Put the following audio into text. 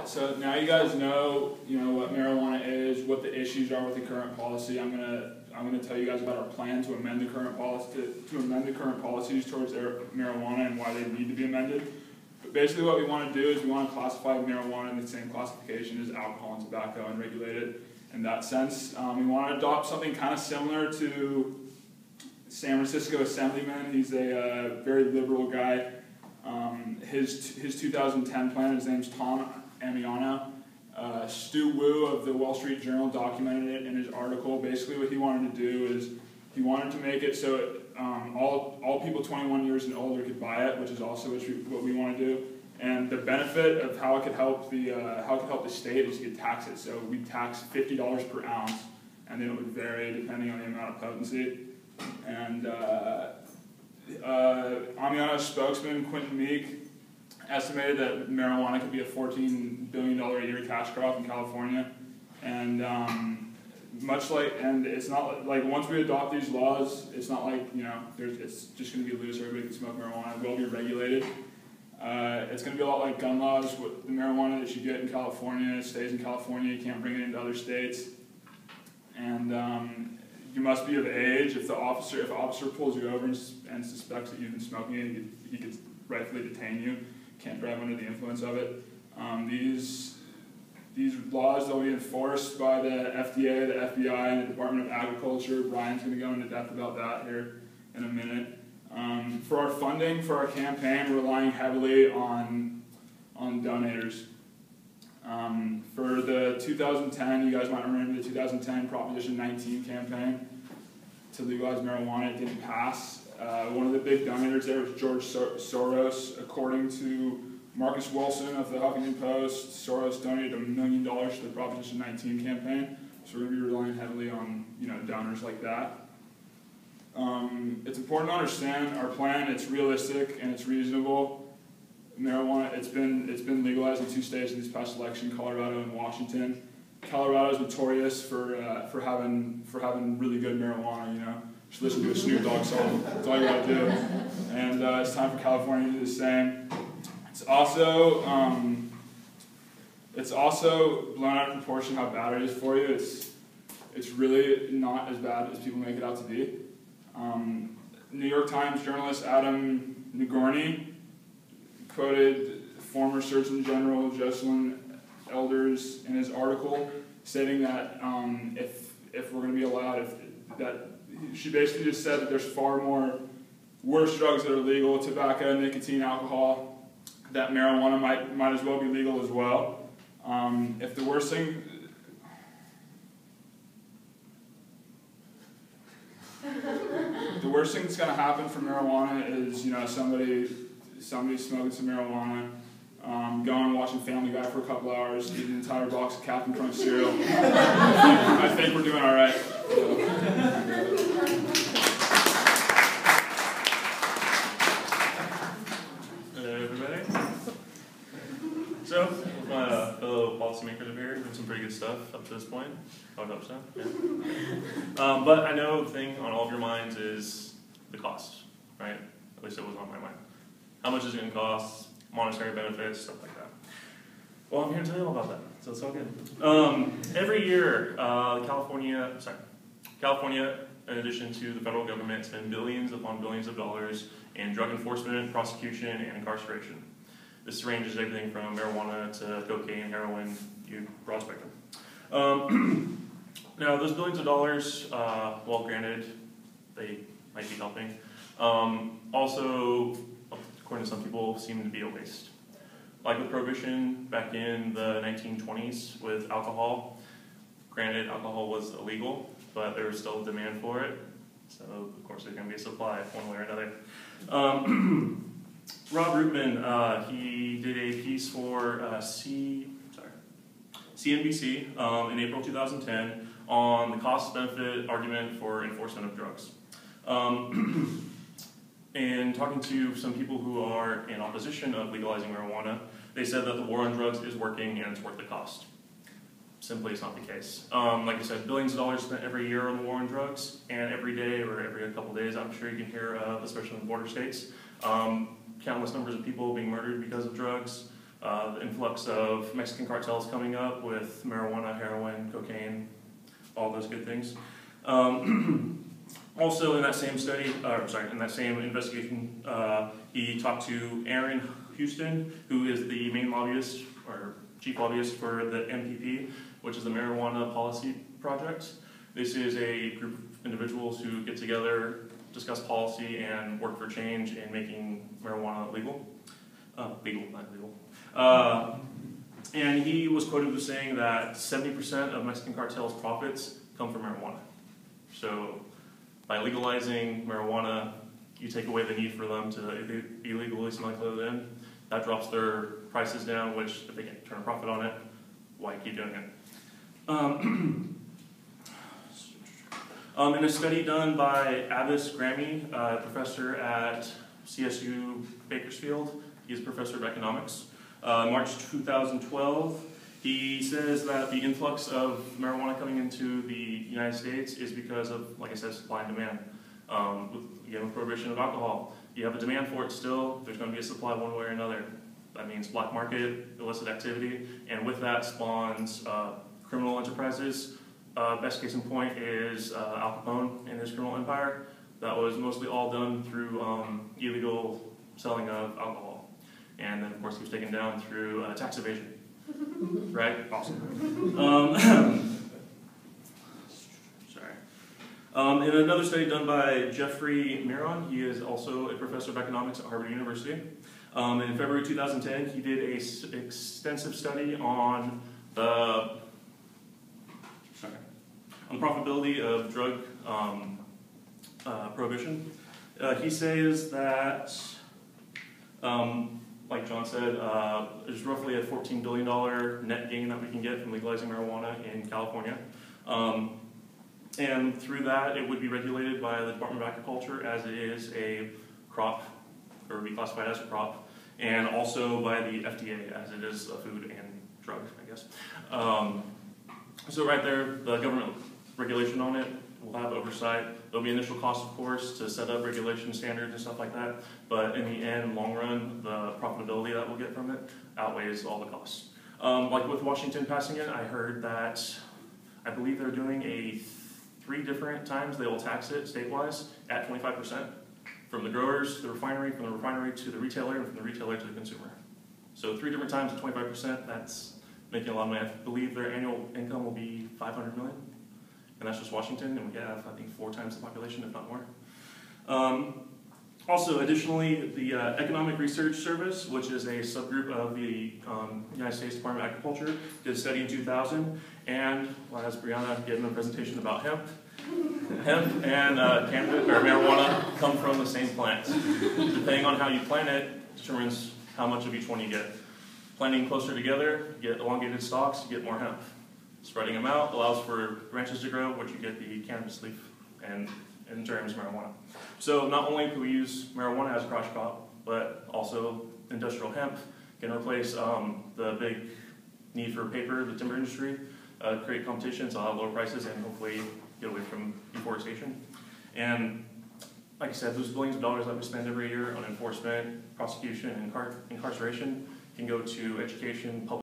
So now you guys know, what marijuana is, what the issues are with the current policy. I'm gonna tell you guys about our plan to amend the current policy to amend the current policies towards marijuana and why they need to be amended. But basically, what we want to do is we want to classify marijuana in the same classification as alcohol and tobacco and regulate it in that sense. We want to adopt something kind of similar to San Francisco Assemblyman. He's a very liberal guy. His 2010 plan, his name's Tom Amiano. Stu Wu of the Wall Street Journal documented it in his article. Basically what he wanted to do is he wanted to make it so all people 21 years and older could buy it, which is also what we want to do. And the benefit of how it could help the state is you could tax it. So we tax $50 per ounce, and then it would vary depending on the amount of potency. And Amiano's spokesman, Quentin Meek, estimated that marijuana could be a $14 billion a year cash crop in California. And and it's not like once we adopt these laws, it's not like, it's just going to be loose, everybody can smoke marijuana. It will be regulated. It's going to be a lot like gun laws. With the marijuana that you get in California stays in California. You can't bring it into other states. And you must be of age. If an officer pulls you over and suspects that you've been smoking it, he could rightfully detain you. Can't drive under the influence of it. These laws, they'll be enforced by the FDA, the FBI, and the Department of Agriculture. Brian's going to go into depth about that here in a minute. For our funding, for our campaign, we're relying heavily on donators. For the 2010, you guys might remember the 2010 Proposition 19 campaign to legalize marijuana. It didn't pass. One of the big donators there was George Soros. According to Marcus Wilson of the Huffington Post, Soros donated $1 million to the Proposition 19 campaign. So we're going to be relying heavily on donors like that. It's important to understand our plan. It's realistic and it's reasonable. Marijuana, it's been legalized in 2 states in this past election, Colorado and Washington. Colorado is notorious for having really good marijuana. Just listen to a Snoop Dogg song. That's all you gotta do. And it's time for California to do the same. It's also blown out of proportion how bad it is for you. It's really not as bad as people make it out to be. New York Times journalist Adam Nagorny quoted former Surgeon General Jocelyn Elders in his article, stating that if we're going to be allowed, she basically just said that there's far more worse drugs that are legal, tobacco, nicotine, alcohol, that marijuana might as well be legal as well. If the worst thing that's going to happen for marijuana is, somebody smoking some marijuana, going and watching Family Guy for a couple hours, eating an entire box of Captain Crunch cereal. I think we're doing all right. Hello, everybody. So, with my fellow policymakers over here, doing some pretty good stuff up to this point. I would hope so. Yeah. But I know the thing on all of your minds is the cost, right? At least it was on my mind. How much is it going to cost? Monetary benefits, stuff like that. Well, I'm here to tell you all about that, so it's all good. Every year, California, in addition to the federal government, spend billions upon billions of dollars in drug enforcement, prosecution, and incarceration. This ranges everything from marijuana to cocaine, heroin, broad spectrum. Now, those billions of dollars, well, granted, they might be helping. Also, according to some people, seem to be a waste. Like with Prohibition back in the 1920s with alcohol, granted alcohol was illegal, but there was still a demand for it, so of course there's going to be a supply one way or another. Rob Rootman, he did a piece for CNBC in April 2010 on the cost-benefit argument for enforcement of drugs. And talking to some people who are in opposition of legalizing marijuana, they said that the war on drugs is working and it's worth the cost. Simply, it's not the case. Like I said, billions of dollars spent every year on the war on drugs, and every day or every couple of days, I'm sure you can hear, especially in the border states, countless numbers of people being murdered because of drugs. the influx of Mexican cartels coming up with marijuana, heroin, cocaine, all those good things. Also in that same study, in that same investigation, he talked to Aaron Houston, who is the main lobbyist, or chief lobbyist for the MPP, which is the Marijuana Policy Project. This is a group of individuals who get together, discuss policy, and work for change in making marijuana legal. Not legal. And he was quoted as saying that 70% of Mexican cartels' profits come from marijuana. So by legalizing marijuana, you take away the need for them to illegally smuggle it in. That drops their prices down, which if they can turn a profit on it, why keep doing it? In a study done by Abbas Grammy, a professor at CSU Bakersfield, he's a professor of economics, March 2012, he says that the influx of marijuana coming into the United States is because of, like I said, supply and demand. With prohibition of alcohol, you have a demand for it still, there's going to be a supply one way or another. That means black market, illicit activity, and with that spawns criminal enterprises. Best case in point is Al Capone and his criminal empire. That was mostly all done through illegal selling of alcohol. And then, of course, he was taken down through tax evasion. Right? Awesome. Sorry. In another study done by Jeffrey Miron, he is also a professor of economics at Harvard University. In February 2010, he did an extensive study on the profitability of drug prohibition. He says that, like John said, there's roughly a $14 billion net gain that we can get from legalizing marijuana in California. And through that, it would be regulated by the Department of Agriculture as it is a crop, or would be classified as a crop, and also by the FDA as it is a food and drug, I guess. So right there, the government regulation on it will have oversight. There'll be initial costs, of course, to set up regulation standards and stuff like that, but in the end, long run, the profitability that we'll get from it outweighs all the costs. Like with Washington passing it, I heard that, I believe they're doing 3 different times they will tax it statewide at 25%. From the growers to the refinery, from the refinery to the retailer, and from the retailer to the consumer. So 3 different times at 25%, that's making a lot of money. I believe their annual income will be $500 million. And that's just Washington, and we have, I think, 4 times the population, if not more. Also, additionally, the Economic Research Service, which is a subgroup of the United States Department of Agriculture, did a study in 2000, and as Brianna gave a presentation about hemp and cannabis or marijuana come from the same plant. Depending on how you plant it, determines how much of each one you get. Planting closer together, you get elongated stalks, you get more hemp. Spreading them out allows for branches to grow, which you get the cannabis leaf, and in terms marijuana. So not only can we use marijuana as a cross crop, but also industrial hemp can replace the big need for paper, the timber industry, create competition, so I'll have lower prices and hopefully get away from deforestation. And like I said, those billions of dollars that we spend every year on enforcement, prosecution, and incarceration can go to education, public